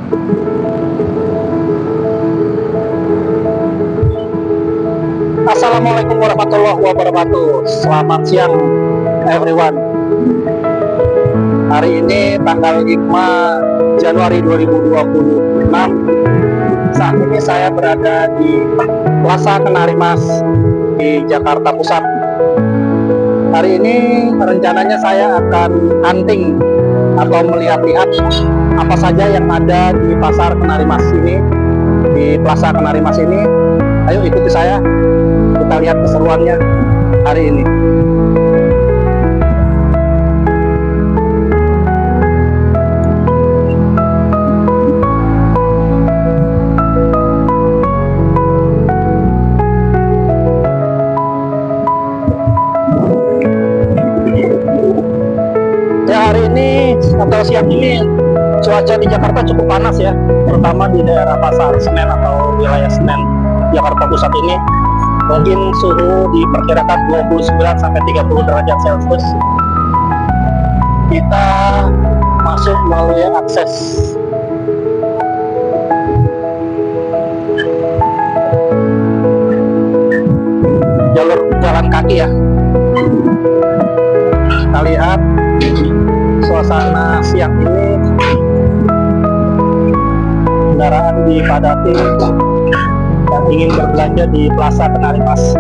Assalamualaikum warahmatullahi wabarakatuh. Selamat siang everyone. Hari ini tanggal 5 Januari 2026. Saat ini saya berada di Plaza Kenari Mas di Jakarta Pusat. Hari ini rencananya saya akan hunting atau melihat-lihat apa saja yang ada di Pasar Kenari Mas ini, di Plaza Kenari Mas ini. Ayo ikuti saya, kita lihat keseruannya hari ini. Ya, hari ini atau siang ini cuaca di Jakarta cukup panas ya, terutama di daerah Pasar Senen atau wilayah Senen Jakarta Pusat ini. Mungkin suhu diperkirakan 29 sampai 30 derajat Celcius. Kita masuk melalui akses jalur jalan kaki ya. Kita lihat suasana siang ini, kendaraan dipadati yang ingin berbelanja di Plaza Kenari Mas.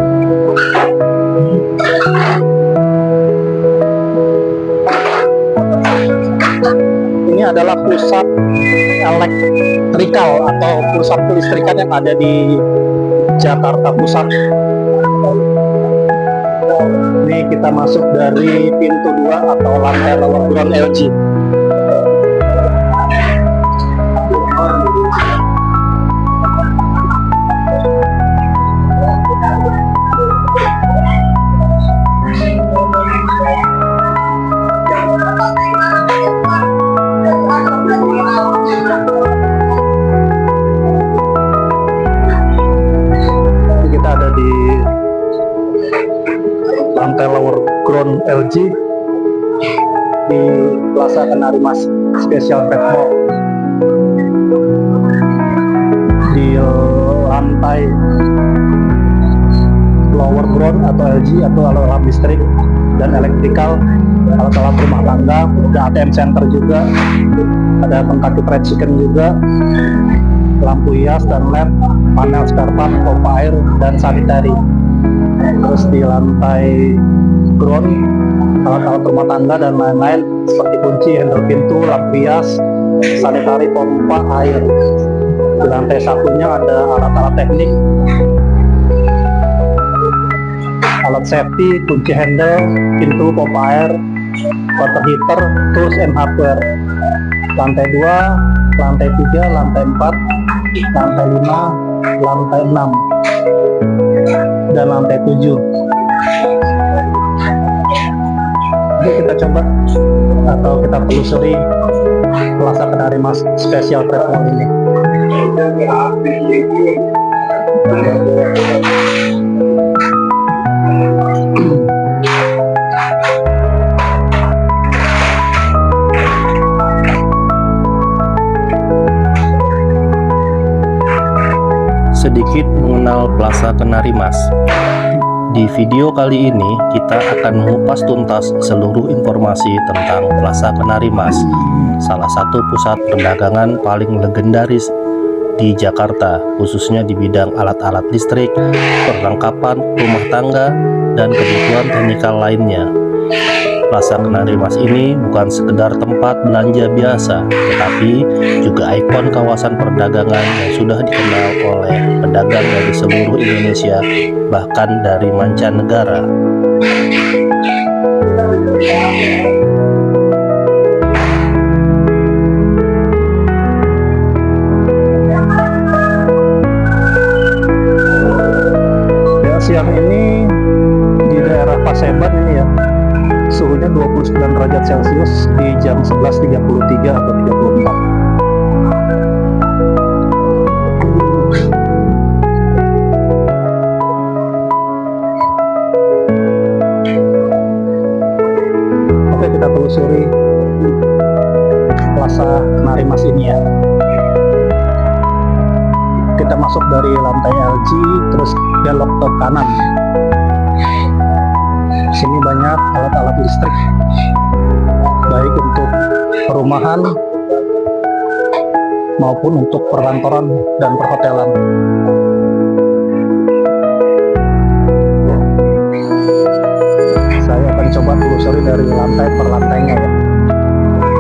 Ini adalah pusat elektrikal atau pusat kelistrikan yang ada di Jakarta Pusat. Ini kita masuk dari pintu 2 atau lantai lower ground LG. Kita ada di lantai lower ground LG di Plaza Kenari Mas Special Pet Mall. Di lantai lower ground atau LG atau alat-alat listrik dan elektrikal, alat-alat rumah tangga, ada ATM center juga, ada Kentucky Fried Chicken juga, lampu hias dan LED, panel spare part, pompa air, dan sanitary. Terus di lantai ground, alat-alat rumah tangga dan lain-lain seperti kunci, handle pintu, lampu hias, sanitary, pompa air. Di lantai satunya ada alat-alat teknik, alat safety, kunci handle, pintu, pompa air, water heater, tools and hardware. Lantai 2, lantai 3, lantai 4, lantai 5, lantai 6, dan lantai 7. Oke, kita coba atau kita telusuri Plaza Kenari Mas Special Pet Mall ini. Sedikit mengenal Plaza Kenari Mas. Di video kali ini kita akan mengupas tuntas seluruh informasi tentang Plaza Kenari Mas, salah satu pusat perdagangan paling legendaris di Jakarta, khususnya di bidang alat-alat listrik, perlengkapan rumah tangga, dan kebutuhan teknikal lainnya. Plaza Kenari Mas ini bukan sekedar tempat belanja biasa, tetapi juga ikon kawasan perdagangan yang sudah dikenal oleh pedagang dari seluruh Indonesia, bahkan dari mancanegara. Ya, siang ini di daerah Paseban ini ya, suhunya 29 derajat Celcius di jam 11.33 atau 34. Oke, kita telusuri Plaza Kenari Mas ini ya. kita masuk dari lantai LG, terus belok ke kanan. Di sini banyak alat-alat listrik, baik untuk perumahan maupun untuk perkantoran dan perhotelan. Saya akan coba telusuri dari lantai per lantainya ya.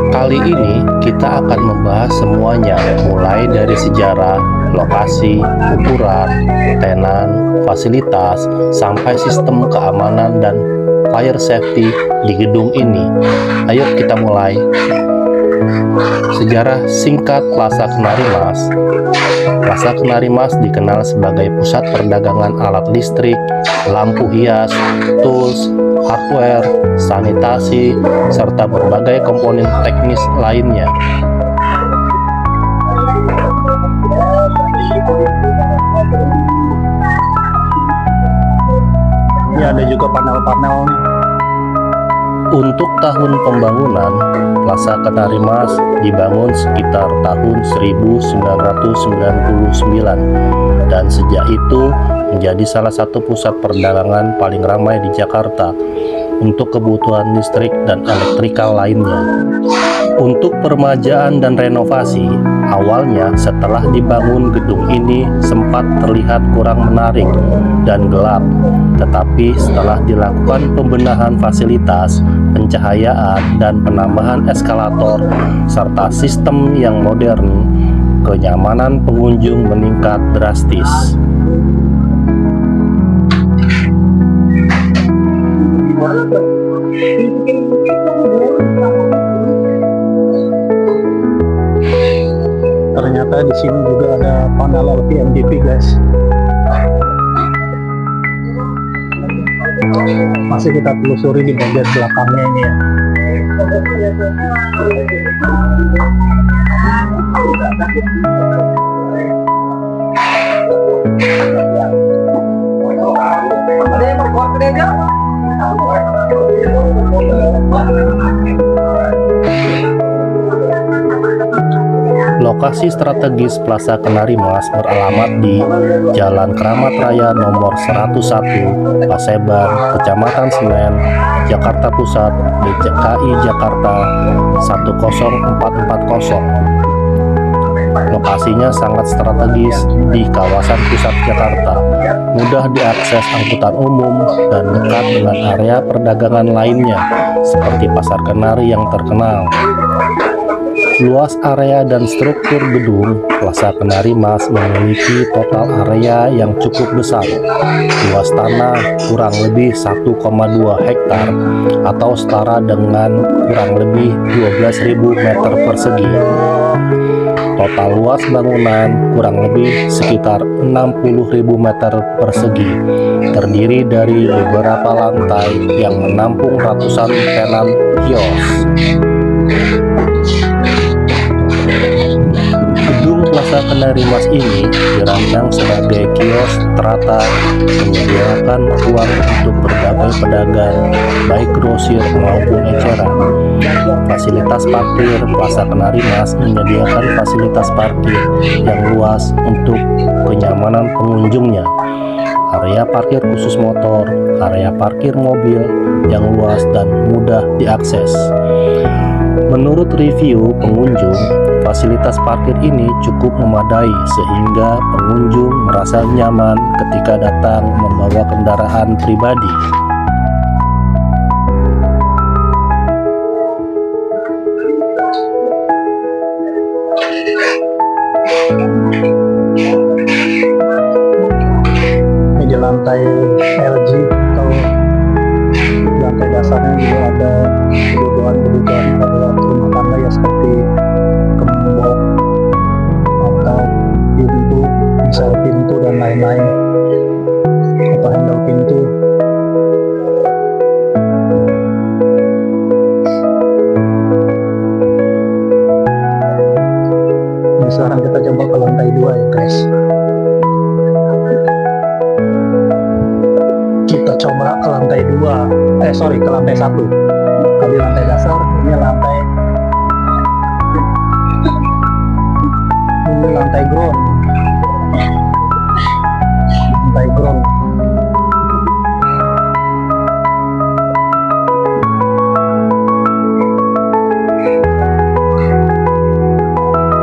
Kali ini kita akan membahas semuanya, mulai dari sejarah, lokasi, ukuran, tenan, fasilitas, sampai sistem keamanan dan fire safety di gedung ini. Ayo kita mulai. Sejarah singkat Plaza Kenari Mas. Plaza Kenari Mas dikenal sebagai pusat perdagangan alat listrik, lampu hias, tools, hardware, sanitasi, serta berbagai komponen teknis lainnya. Ini ada juga panel-panel nih. Untuk tahun pembangunan, Plaza Kenari Mas dibangun sekitar tahun 1999 dan sejak itu menjadi salah satu pusat perdagangan paling ramai di Jakarta untuk kebutuhan listrik dan elektrikal lainnya. Untuk permajaan dan renovasi, awalnya setelah dibangun gedung ini sempat terlihat kurang menarik dan gelap, tetapi setelah dilakukan pembenahan fasilitas, pencahayaan, dan penambahan eskalator serta sistem yang modern, kenyamanan pengunjung meningkat drastis. Ternyata di sini juga ada panel LVMDP guys. Masih kita telusuri di bagian belakangnya ini ya. Lokasi strategis Plaza Kenari Mas beralamat di Jalan Keramat Raya nomor 101, Paseban, Kecamatan Senen, Jakarta Pusat, DKI Jakarta 10440. Lokasinya sangat strategis di kawasan pusat Jakarta, mudah diakses angkutan umum dan dekat dengan area perdagangan lainnya seperti Pasar Kenari yang terkenal. Luas area dan struktur gedung Plaza Kenari Mas memiliki total area yang cukup besar. Luas tanah kurang lebih 1,2 hektar atau setara dengan kurang lebih 12.000 meter persegi. Total luas bangunan kurang lebih sekitar 60.000 meter persegi, terdiri dari beberapa lantai yang menampung ratusan tenan kios. Plaza Kenari Mas ini dirancang sebagai kios terata, menyediakan ruang untuk berbagai pedagang, baik grosir maupun eceran. Fasilitas parkir Plaza Kenari Mas menyediakan fasilitas parkir yang luas untuk kenyamanan pengunjungnya. Area parkir khusus motor, area parkir mobil yang luas dan mudah diakses. Menurut review pengunjung, fasilitas parkir ini cukup memadai sehingga pengunjung merasa nyaman ketika datang membawa kendaraan pribadi. Ini di lantai LG atau lantai dasarnya juga ada kebutuhan-kebutuhan pada rumah tangga ya, seperti gembok atau pintu, misal pintu dan lain-lain, atau handle pintu. Nah, sekarang kita coba ke lantai 2 ya guys. Kita coba ke lantai 2, ke lantai 1. Tadi lantai dasar, ini lantai ground. lantai ground.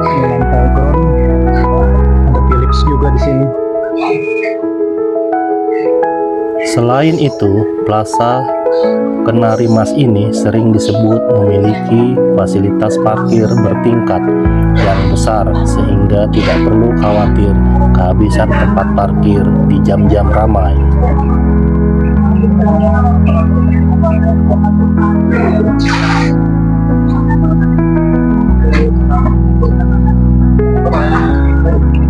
Ini lantai ground, ada Philips juga di sini. Selain itu, Plaza Kenari Mas ini sering disebut memiliki fasilitas parkir bertingkat yang besar sehingga tidak perlu khawatir kehabisan tempat parkir di jam-jam ramai.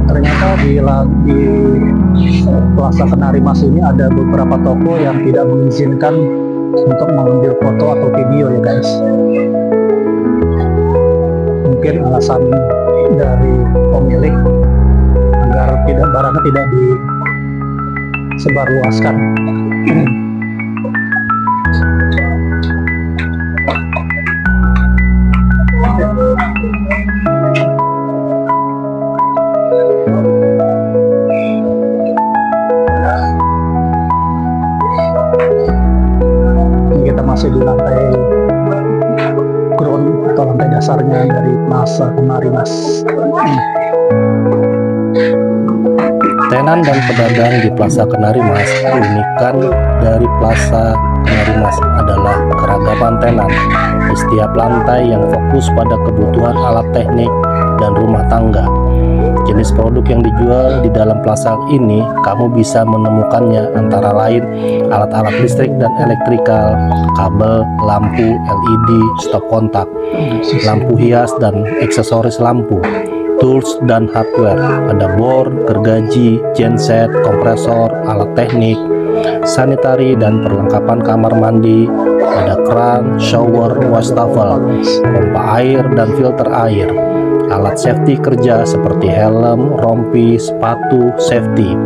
Ternyata di Plaza Kenari Mas ini ada beberapa toko yang tidak mengizinkan untuk mengambil foto atau video ya guys. Mungkin alasan dari pemilik agar barangnya tidak disebarluaskan. Kita masih di lantai ground atau lantai dasarnya dari Plaza Kenari Mas. Tenan dan pedagang di Plaza Kenari Mas, keunikan dari Plaza Kenari Mas adalah keragaman tenan di setiap lantai yang fokus pada kebutuhan alat teknik dan rumah tangga. Jenis produk yang dijual di dalam plaza ini kamu bisa menemukannya antara lain alat-alat listrik dan elektrikal, kabel, lampu, LED, stop kontak, lampu hias dan aksesoris lampu, tools dan hardware, ada bor, gergaji, genset, kompresor, alat teknik, sanitari dan perlengkapan kamar mandi, ada keran, shower, wastafel, pompa air dan filter air, alat safety kerja seperti helm, rompi, sepatu, safety,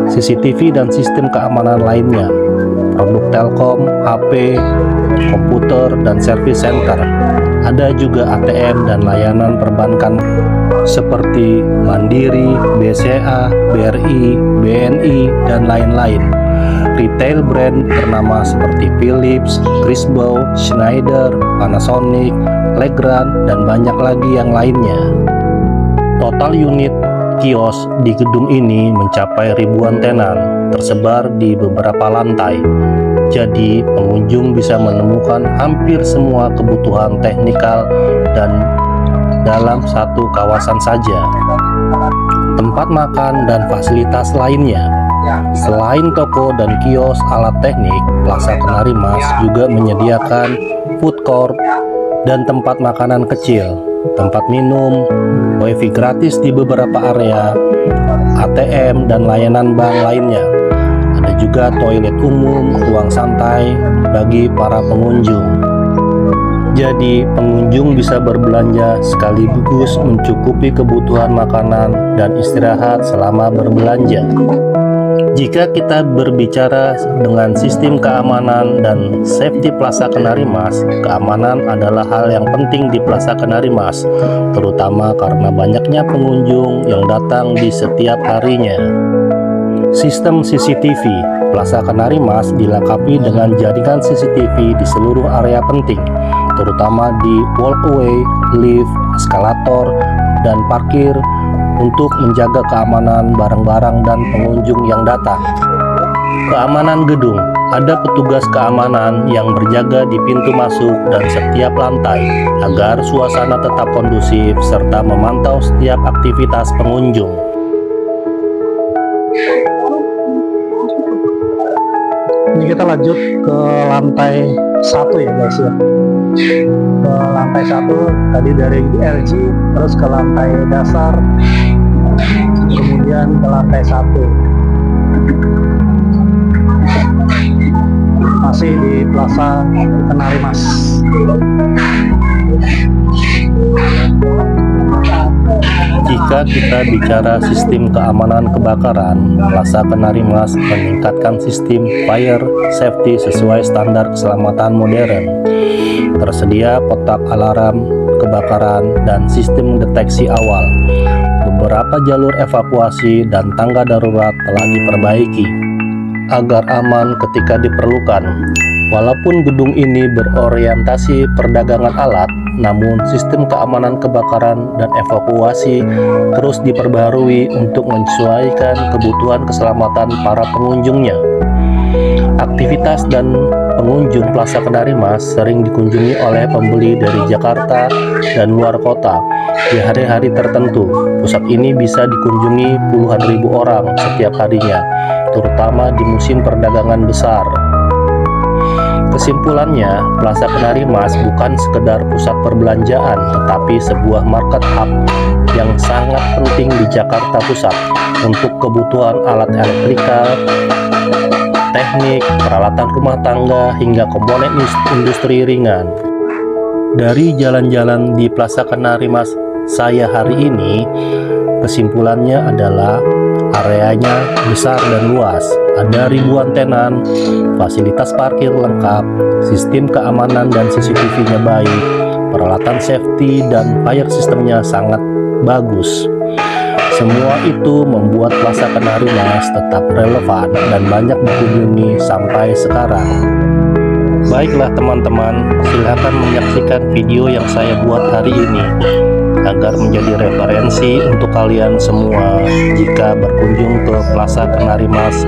CCTV dan sistem keamanan lainnya, produk telkom, HP, komputer, dan service center. Ada juga ATM dan layanan perbankan seperti Mandiri, BCA, BRI, BNI, dan lain-lain. Retail brand ternama seperti Philips, Crisbo, Schneider, Panasonic, Legrand, dan banyak lagi yang lainnya. Total unit kios di gedung ini mencapai ribuan tenan, tersebar di beberapa lantai. Jadi, pengunjung bisa menemukan hampir semua kebutuhan teknikal dan dalam satu kawasan saja. Tempat makan dan fasilitas lainnya. Selain toko dan kios alat teknik, Plaza Kenari Mas juga menyediakan food court dan tempat makanan kecil, tempat minum, wifi gratis di beberapa area, ATM dan layanan bank lainnya. Ada juga toilet umum, ruang santai bagi para pengunjung. Jadi pengunjung bisa berbelanja sekaligus mencukupi kebutuhan makanan dan istirahat selama berbelanja. Jika kita berbicara dengan sistem keamanan dan safety Plaza Kenari Mas, keamanan adalah hal yang penting di Plaza Kenari Mas, terutama karena banyaknya pengunjung yang datang di setiap harinya. Sistem CCTV Plaza Kenari Mas dilengkapi dengan jaringan CCTV di seluruh area penting, terutama di walkway, lift, eskalator, dan parkir untuk menjaga keamanan barang-barang dan pengunjung yang datang. Keamanan gedung, ada petugas keamanan yang berjaga di pintu masuk dan setiap lantai agar suasana tetap kondusif serta memantau setiap aktivitas pengunjung. Ini kita lanjut ke lantai 1 ya guys ya. Ke lantai 1 tadi dari LG, terus ke lantai dasar, kemudian ke lantai 1. Masih di Plaza Kenari Mas. Jika kita bicara sistem keamanan kebakaran, Plaza Kenari Mas meningkatkan sistem fire safety sesuai standar keselamatan modern. Tersedia kotak alarm kebakaran dan sistem deteksi awal. beberapa jalur evakuasi dan tangga darurat telah diperbaiki agar aman ketika diperlukan. Walaupun gedung ini berorientasi perdagangan alat, namun sistem keamanan kebakaran dan evakuasi terus diperbaharui untuk menyesuaikan kebutuhan keselamatan para pengunjungnya. Aktivitas dan pengunjung Plaza Kenari Mas sering dikunjungi oleh pembeli dari Jakarta dan luar kota. Di hari-hari tertentu, pusat ini bisa dikunjungi puluhan ribu orang setiap harinya, terutama di musim perdagangan besar. Kesimpulannya, Plaza Kenari Mas bukan sekedar pusat perbelanjaan, tetapi sebuah market hub yang sangat penting di Jakarta Pusat untuk kebutuhan alat elektrikal, teknik, peralatan rumah tangga, hingga komponen industri ringan. Dari jalan-jalan di Plaza Kenari Mas saya hari ini, kesimpulannya adalah areanya besar dan luas, ada ribuan tenan, fasilitas parkir lengkap, sistem keamanan dan CCTV-nya baik, peralatan safety dan fire systemnya sangat bagus. Semua itu membuat Plaza Kenari Mas tetap relevan dan banyak dikunjungi sampai sekarang. Baiklah teman-teman, silakan menyaksikan video yang saya buat hari ini agar menjadi referensi untuk kalian semua jika berkunjung ke Plaza Kenari Mas.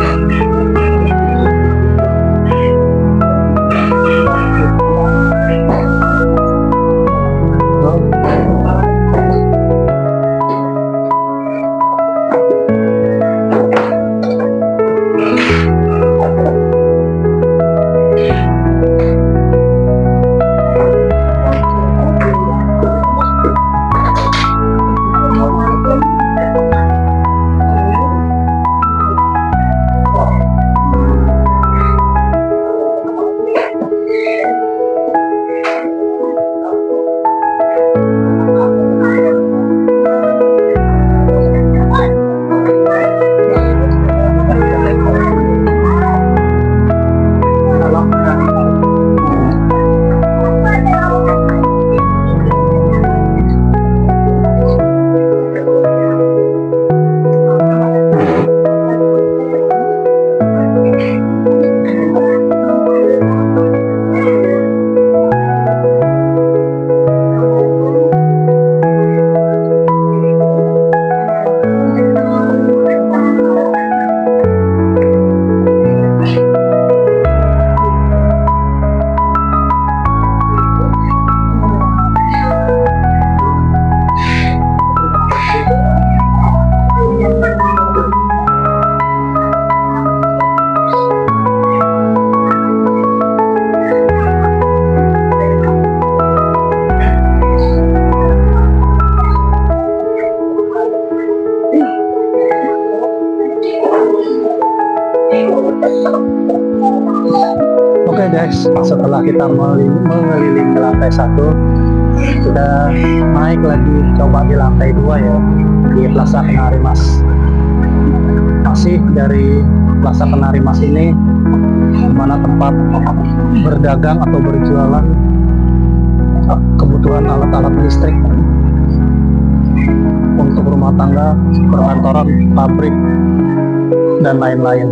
Oke guys, setelah kita mengelilingi lantai 1, kita naik lagi coba di lantai 2 ya, di Plaza Kenari Mas. Masih dari Plaza Kenari Mas ini mana tempat berdagang atau berjualan kebutuhan alat-alat listrik untuk rumah tangga, perkantoran, pabrik, dan lain-lain.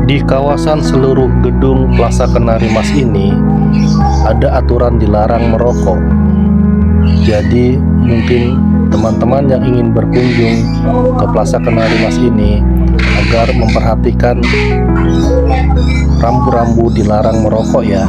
Di kawasan seluruh gedung Plaza Kenari Mas ini ada aturan dilarang merokok. Jadi mungkin teman-teman yang ingin berkunjung ke Plaza Kenari Mas ini agar memperhatikan rambu-rambu dilarang merokok ya.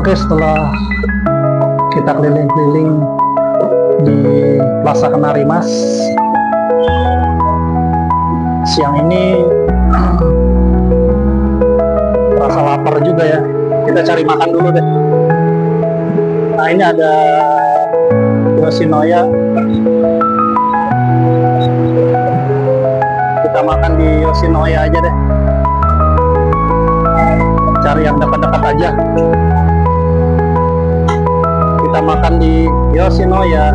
Oke, setelah kita keliling-keliling di Plaza Kenari Mas, siang ini rasa lapar juga ya. Kita cari makan dulu deh. Nah, ini ada Yoshinoya. Kita makan di Yoshinoya aja deh. Cari yang dekat-dekat aja. Kita makan di Yoshinoya.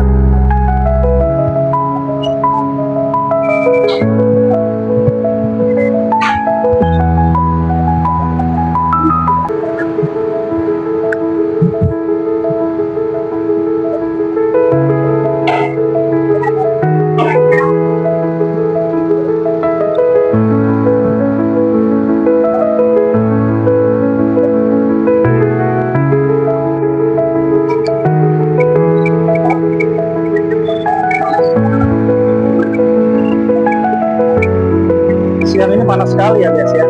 Siang ini panas sekali ya guys ya.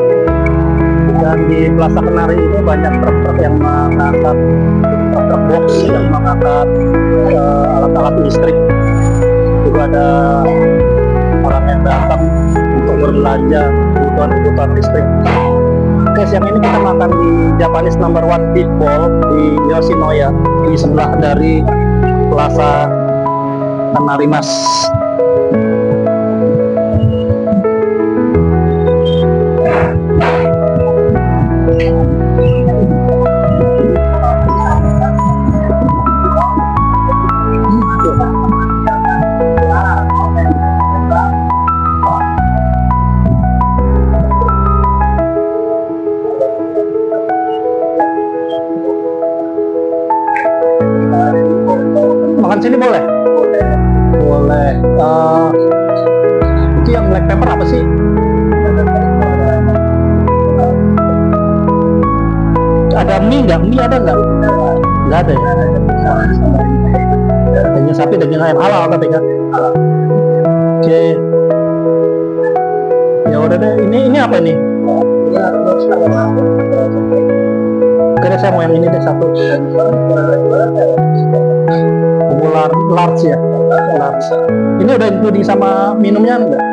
Dan di Plaza Kenari ini banyak truk-truk yang mengangkat truk box yang mengangkat alat-alat listrik. Juga ada orang yang datang untuk berbelanja kebutuhan listrik. Oke, siang ini kita makan di Japanese No. 1 Fishball di Yoshinoya, di sebelah dari Plaza Kenari Mas. Makan sini boleh? Boleh. Itu yang black pepper apa sih? Ada mie nggak? Mie ada nggak? Nggak ada ya? Daging sapi, daging ayam halal tapi kan? Oke. Ya udah deh. Ini apa nih? Oke deh, saya mau yang ini deh satu. Large ya, large. Ini udah including sama minumnya enggak?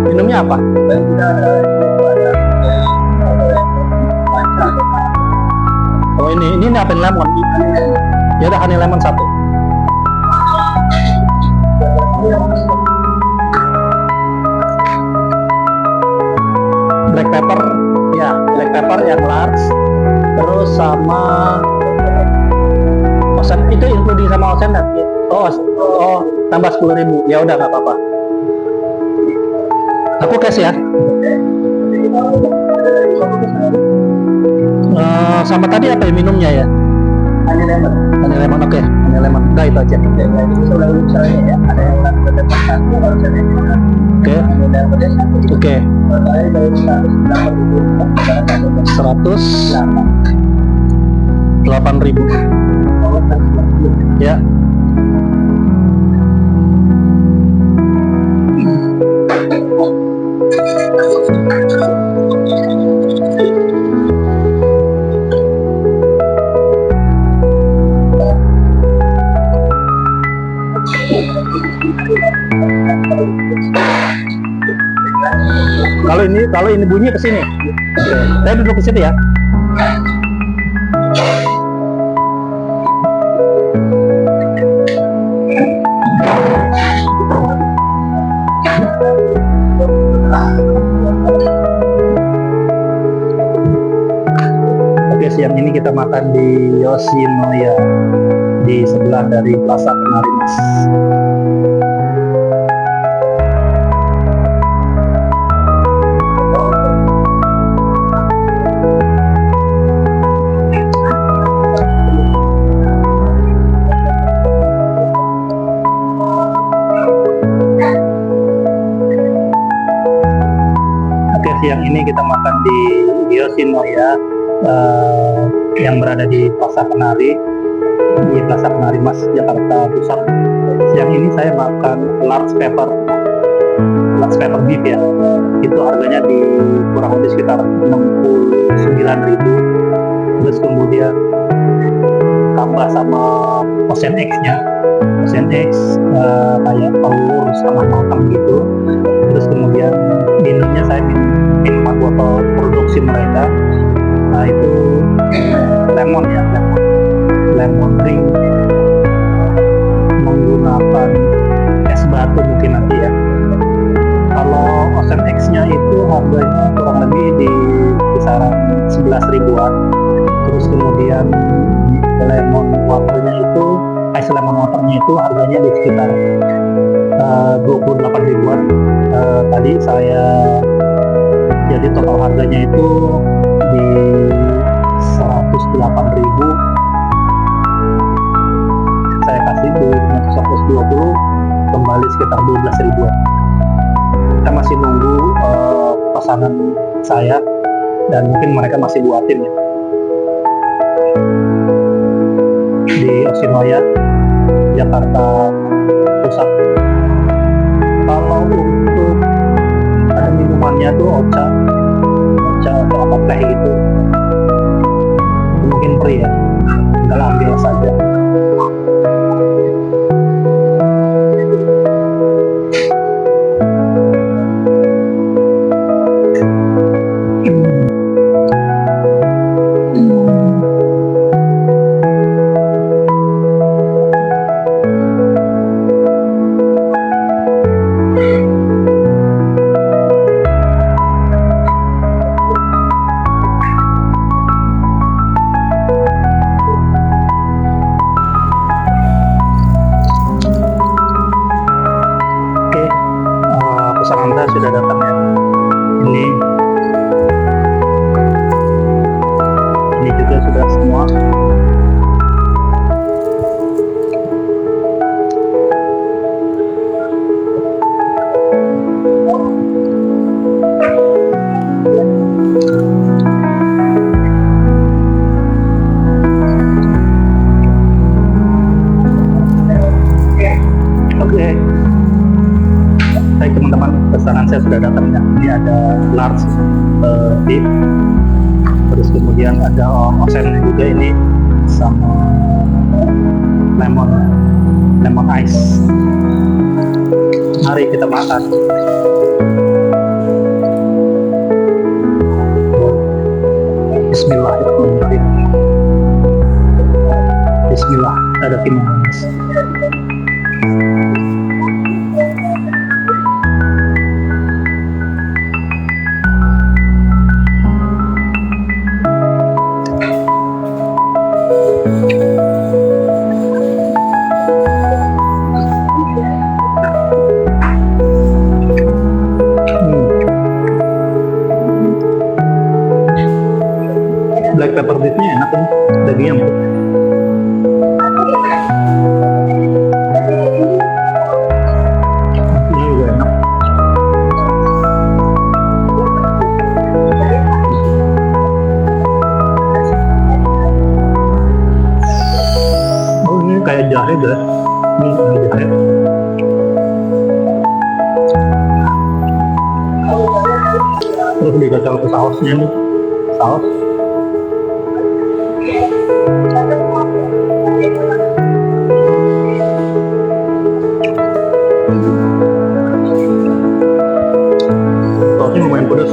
Minumnya apa? Oh ini apa lemon? Ya udah, honey lemon satu. Black pepper, ya black pepper yang large. Terus sama osen, itu including sama osen dan oh tambah 10.000. Ya udah nggak apa-apa. Aku cash ya. Sama tadi apa ya minumnya ya? Honey lemon. Honey lemon, oke. Honey lemon. Udah itu aja. Itu selalu caranya ya. Ada yang satu satu harusnya. Oke. Oke. 108.000. Ya. Kalau ini bunyi ke sini. Oke. Saya duduk ke situ ya. Oke, siang ini kita makan di Yoshinoya di sebelah dari Plaza Kenari Mas. Oke, siang ini kita makan di Yoshinoya yang berada di Plaza Kenari, di Plaza Kenari Mas, Jakarta Pusat. Siang ini saya makan large pepper beef ya. Itu harganya di kurang lebih sekitar 69.000. Terus kemudian tambah sama Ocean X-nya. Ocean X kayak telur setengah matang gitu. Terus kemudian minumnya saya minum botol produksi mereka. Nah itu lemon ya, lemon drink menggunakan es batu mungkin nanti ya. Kalau Ocean X-nya itu harganya kurang lebih di kisaran 11 ribuan. Terus kemudian lemon waternya itu, es lemon waternya itu harganya di sekitar 28 ribuan. Tadi saya jadi total harganya itu di 108.000. Saya kasih di 120, kembali sekitar 12 ribuan. Kita masih nunggu pesanan saya dan mungkin mereka masih buatin ya di Yoshinoya Jakarta Pusat. Kalau untuk ada minumannya tuh ocha atau apa teh gitu, mungkin free ya, tinggal ambil saja. Pesanan saya sudah datang ya. Ini juga sudah semua. Oke. Baik teman-teman, pesanan saya sudah datang ya. Ini ada large beef, terus kemudian ada ocean juga ini sama lemon ice. Mari kita makan. Bismillahirrahmanirrahim. Bismillah, ada timah. Black pepper beefnya enak nih, dagingnya empuk. Terus dikocok ke sausnya nih, saus. Sausnya lumayan pedas.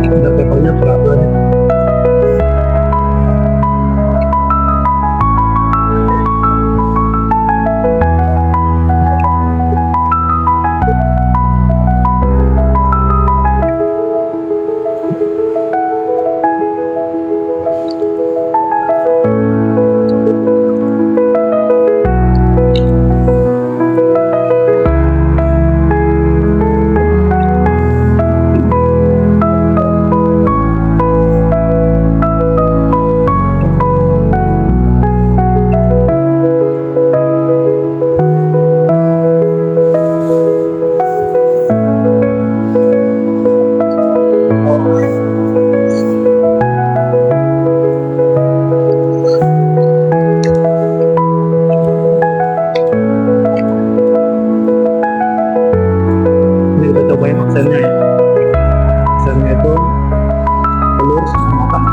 Ada peppernya terasa nih. Ini kita cobain aksennya ya. Aksennya itu telur sama matang.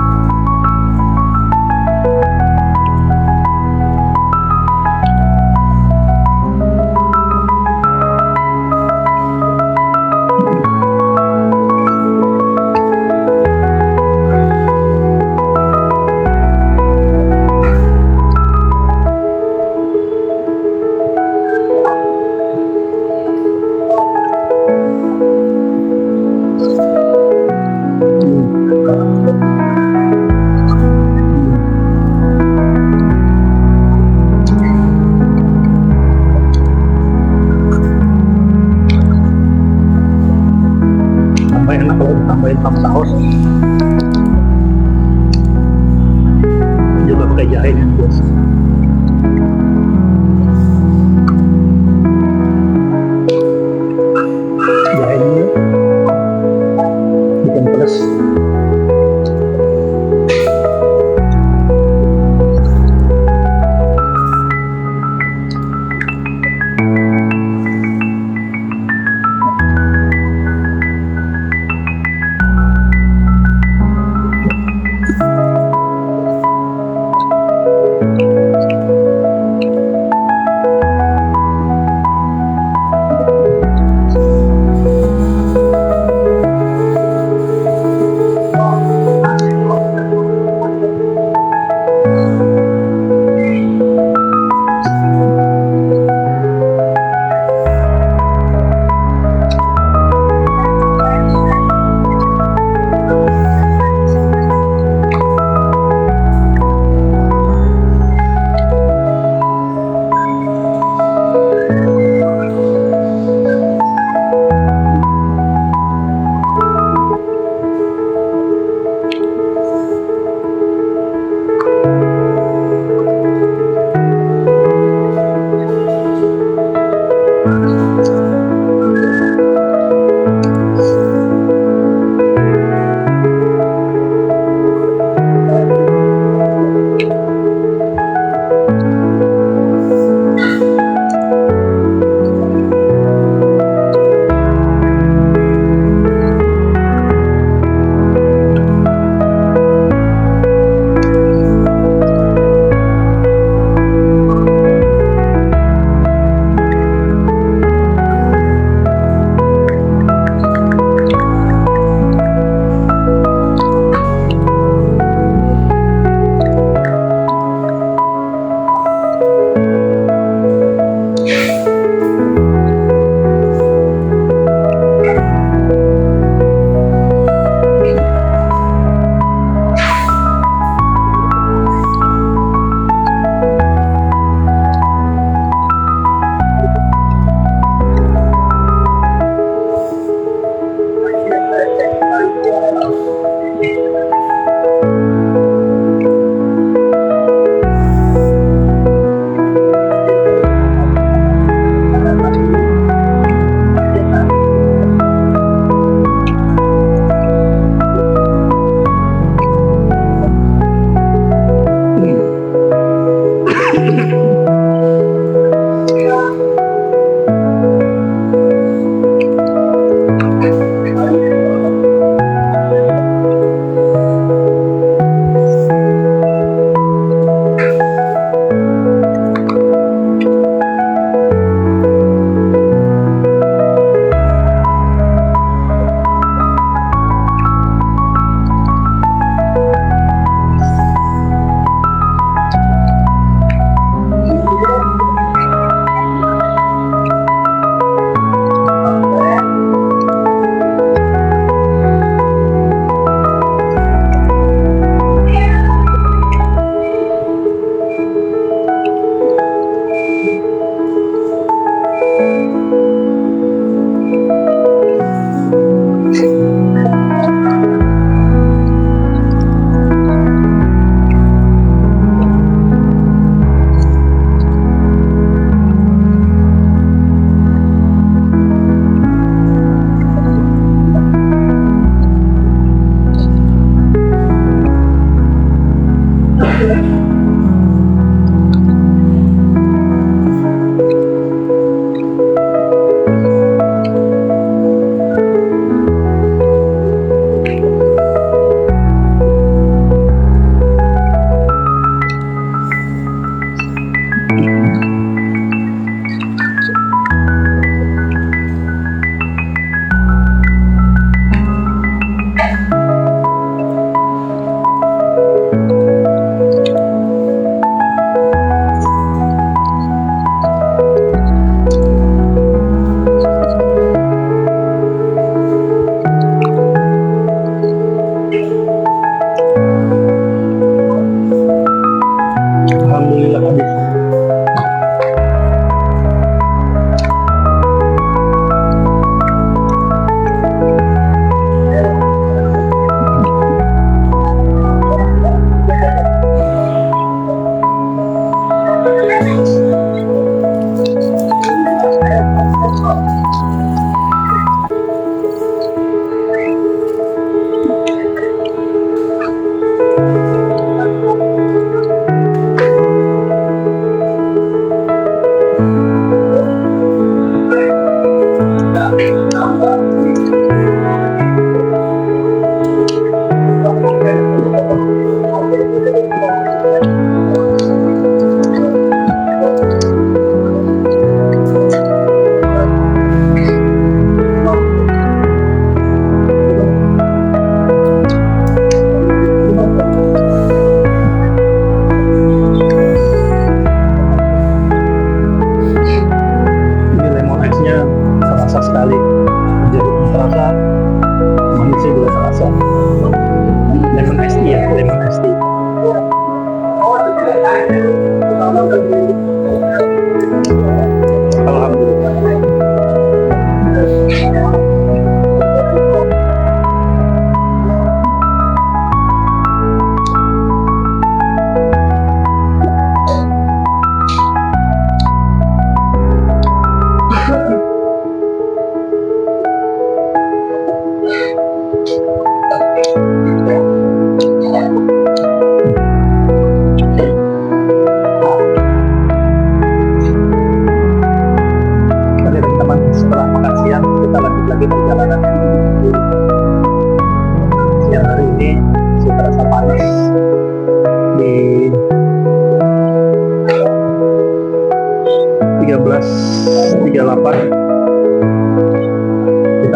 Tambah enak kalau ditambahin sama saus. Juga pakai jahe nih guys. Jahenya bikin pedas.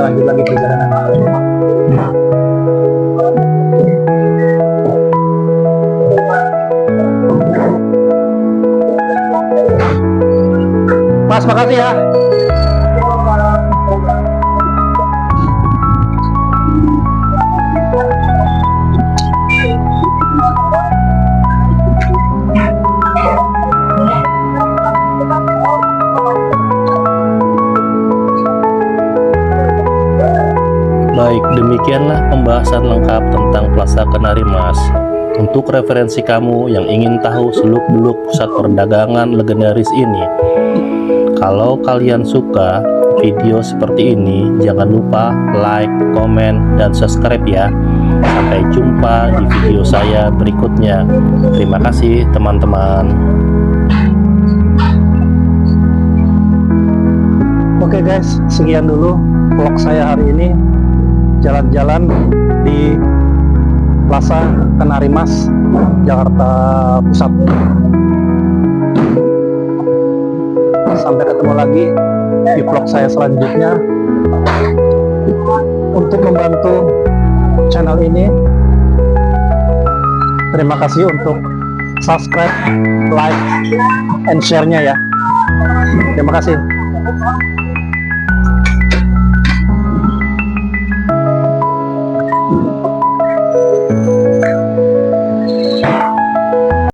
kita lanjut lagi perjalanan. Mas, makasih ya. Baik, demikianlah pembahasan lengkap tentang Plaza Kenari Mas. Untuk referensi kamu yang ingin tahu seluk-beluk pusat perdagangan legendaris ini, kalau kalian suka video seperti ini, jangan lupa like, komen, dan subscribe ya. Sampai jumpa di video saya berikutnya. Terima kasih teman-teman. Oke guys, sekian dulu vlog saya hari ini. Jalan-jalan di Plaza Kenari Mas, Jakarta Pusat. Sampai ketemu lagi di vlog saya selanjutnya. Untuk membantu channel ini, terima kasih untuk subscribe, like, and share-nya ya. Terima kasih.